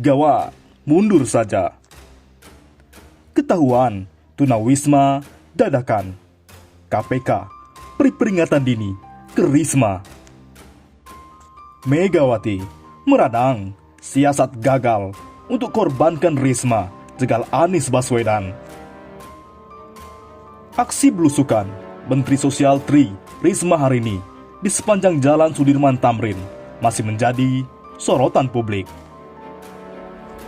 Gawat, mundur saja. Ketahuan, tunawisma dadakan. KPK beri peringatan dini ke Risma. Megawati meradang siasat gagal untuk korbankan Risma jegal Anies Baswedan. Aksi belusukan Menteri Sosial Tri Risma hari ini di sepanjang Jalan Sudirman Tamrin masih menjadi sorotan publik.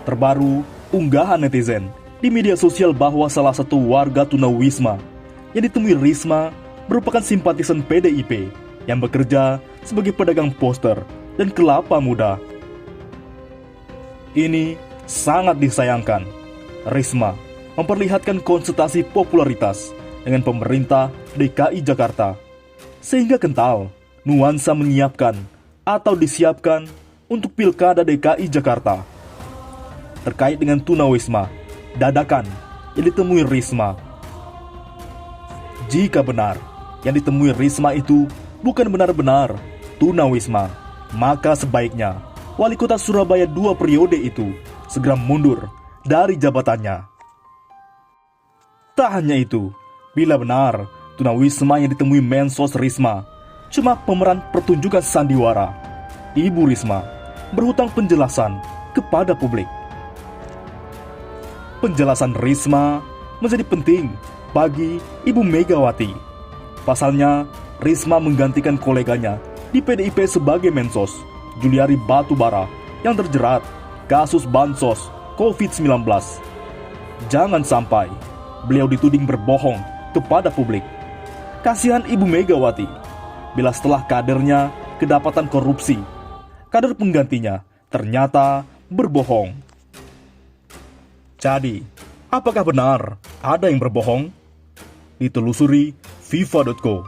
Terbaru, unggahan netizen di media sosial bahwa salah satu warga tunawisma yang ditemui Risma merupakan simpatisan PDIP yang bekerja sebagai pedagang poster dan kelapa muda. Ini sangat disayangkan. Risma memperlihatkan konsentrasi popularitas dengan pemerintah DKI Jakarta, sehingga kental nuansa menyiapkan atau disiapkan untuk Pilkada DKI Jakarta. Terkait dengan tunawisma dadakan yang ditemui Risma. Jika benar yang ditemui Risma itu bukan benar-benar tunawisma, maka sebaiknya Wali Kota Surabaya 2 periode itu segera mundur dari jabatannya. Tak hanya itu, bila benar tunawisma yang ditemui Mensos Risma cuma pemeran pertunjukan sandiwara, Ibu Risma berhutang penjelasan kepada publik. Penjelasan Risma menjadi penting bagi Ibu Megawati. Pasalnya, Risma menggantikan koleganya di PDIP sebagai Mensos, Juliari Batubara, yang terjerat kasus bansos COVID-19. Jangan sampai beliau dituding berbohong kepada publik. Kasihan Ibu Megawati bila setelah kadernya kedapatan korupsi, kader penggantinya ternyata berbohong. Jadi, apakah benar ada yang berbohong? Ditelusuri FIFA.co.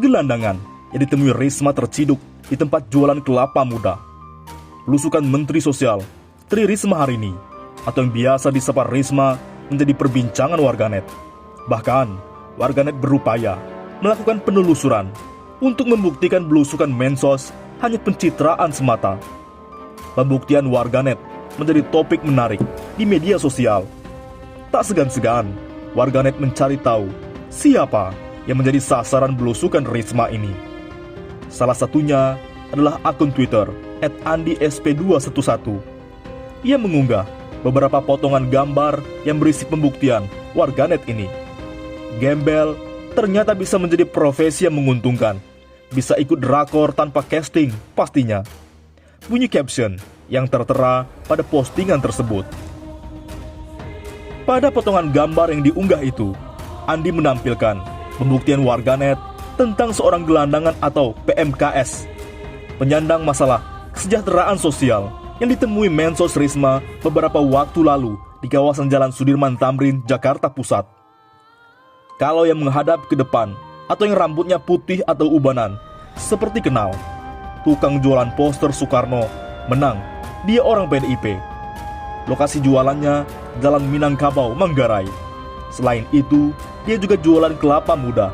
Gelandangan yang ditemui Risma terciduk di tempat jualan kelapa muda. Belusukan Menteri Sosial Tri Risma hari ini, atau yang biasa disapa Risma, menjadi perbincangan warganet. Bahkan, warganet berupaya melakukan penelusuran untuk membuktikan belusukan Mensos hanya pencitraan semata. Pembuktian warganet menjadi topik menarik di media sosial. Tak segan-segan, warganet mencari tahu siapa yang menjadi sasaran belusukan Risma ini. Salah satunya adalah akun Twitter @andisp211. Ia mengunggah beberapa potongan gambar yang berisi pembuktian warganet ini. Gembel ternyata bisa menjadi profesi yang menguntungkan. Bisa ikut drakor tanpa casting pastinya. Bunyi caption yang tertera pada postingan tersebut. Pada potongan gambar yang diunggah itu, Andi menampilkan pembuktian warganet tentang seorang gelandangan atau PMKS, penyandang masalah kesejahteraan sosial yang ditemui Mensos Risma beberapa waktu lalu di kawasan Jalan Sudirman Tamrin, Jakarta Pusat. Kalau yang menghadap ke depan atau yang rambutnya putih atau ubanan, seperti kenal, tukang jualan poster Soekarno, menang, dia orang PDIP. Lokasi jualannya Jalan Minangkabau, Manggarai. Selain itu, dia juga jualan kelapa muda.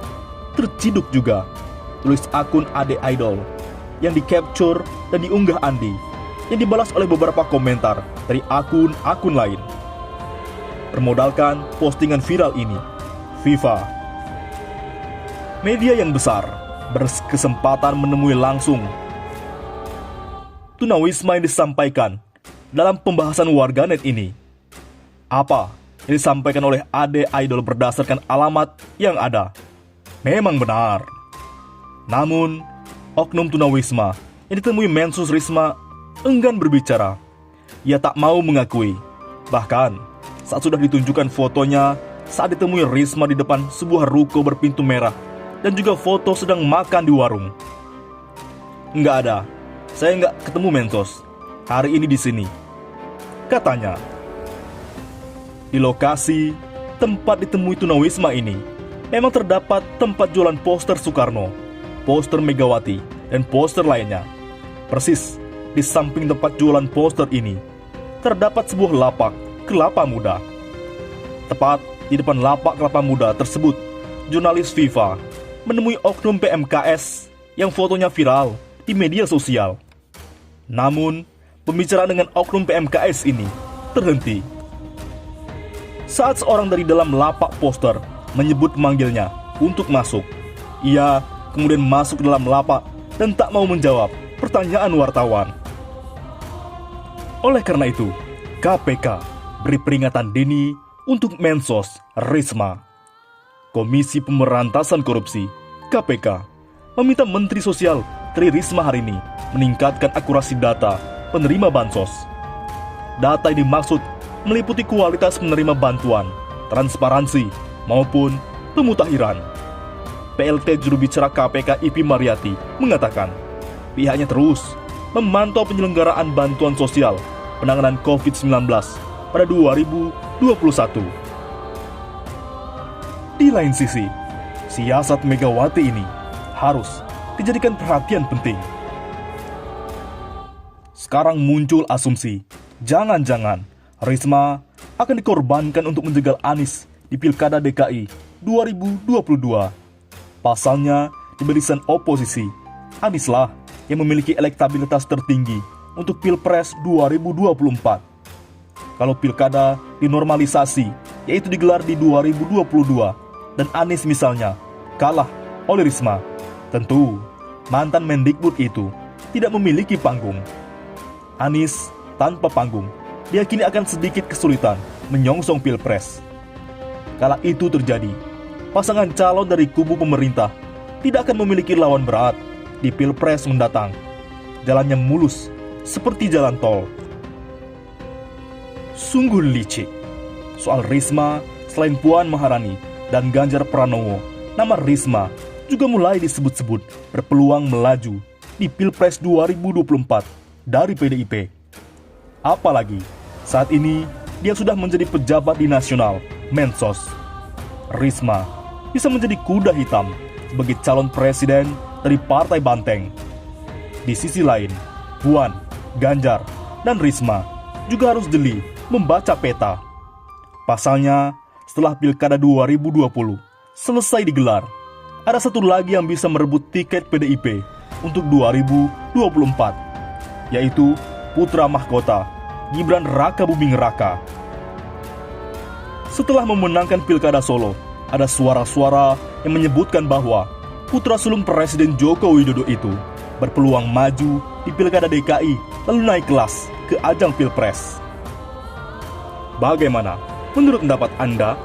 Terciduk juga, tulis akun Ade Idol, yang di-capture dan diunggah Andi, yang dibalas oleh beberapa komentar dari akun-akun lain. Bermodalkan postingan viral ini, FIFA, media yang besar berkesempatan menemui langsung tunawisma yang disampaikan dalam pembahasan warganet ini. Apa yang disampaikan oleh Ade Idol berdasarkan alamat yang ada memang benar. Namun, oknum tunawisma yang ditemui Mensos Risma enggan berbicara. Ia tak mau mengakui. Bahkan, saat sudah ditunjukkan fotonya saat ditemui Risma di depan sebuah ruko berpintu merah dan juga foto sedang makan di warung. Enggak ada. Saya enggak ketemu Mensos hari ini di sini, katanya. Di lokasi tempat ditemui tunawisma ini memang terdapat tempat jualan poster Soekarno, poster Megawati, dan poster lainnya. Persis di samping tempat jualan poster ini terdapat sebuah lapak kelapa muda. Tepat di depan lapak kelapa muda tersebut, jurnalis FIFA menemui oknum PMKS yang fotonya viral di media sosial. Namun, pembicaraan dengan oknum PMKS ini terhenti. Saat seorang dari dalam lapak poster menyebut memanggilnya untuk masuk, ia kemudian masuk ke dalam lapak dan tak mau menjawab pertanyaan wartawan. Oleh karena itu, KPK beri peringatan dini untuk Mensos Risma. Komisi Pemberantasan Korupsi (KPK) meminta Menteri Sosial Tri Risma hari ini meningkatkan akurasi data penerima bansos. Data yang dimaksud meliputi kualitas penerima bantuan, transparansi, maupun pemutakhiran. PLT juru bicara KPK Ipi Mariati mengatakan, pihaknya terus memantau penyelenggaraan bantuan sosial penanganan COVID-19 pada 2021. Di lain sisi, siasat Megawati ini harus dijadikan perhatian penting. Sekarang muncul asumsi, jangan-jangan Risma akan dikorbankan untuk menjegal Anies di Pilkada DKI 2022. Pasalnya, di barisan oposisi, Anieslah yang memiliki elektabilitas tertinggi untuk Pilpres 2024. Kalau Pilkada dinormalisasi, yaitu digelar di 2022, dan Anies misalnya kalah oleh Risma, tentu mantan Mendikbud itu tidak memiliki panggung. Anies tanpa panggung diyakini akan sedikit kesulitan menyongsong Pilpres. Kala itu terjadi, pasangan calon dari kubu pemerintah tidak akan memiliki lawan berat di Pilpres mendatang. Jalannya mulus seperti jalan tol. Sungguh licik. Soal Risma, selain Puan Maharani dan Ganjar Pranowo, nama Risma juga mulai disebut-sebut berpeluang melaju di Pilpres 2024 dari PDIP. Apalagi saat ini dia sudah menjadi pejabat di nasional, Mensos. Risma bisa menjadi kuda hitam sebagai calon presiden dari Partai Banteng. Di sisi lain, Puan, Ganjar, dan Risma juga harus jeli membaca peta. Pasalnya, setelah Pilkada 2020 selesai digelar, ada satu lagi yang bisa merebut tiket PDIP untuk 2024, yaitu putra mahkota Gibran Rakabuming Raka. Setelah memenangkan Pilkada Solo, ada suara-suara yang menyebutkan bahwa putra sulung Presiden Joko Widodo itu berpeluang maju di Pilkada DKI lalu naik kelas ke ajang Pilpres. Bagaimana menurut pendapat Anda?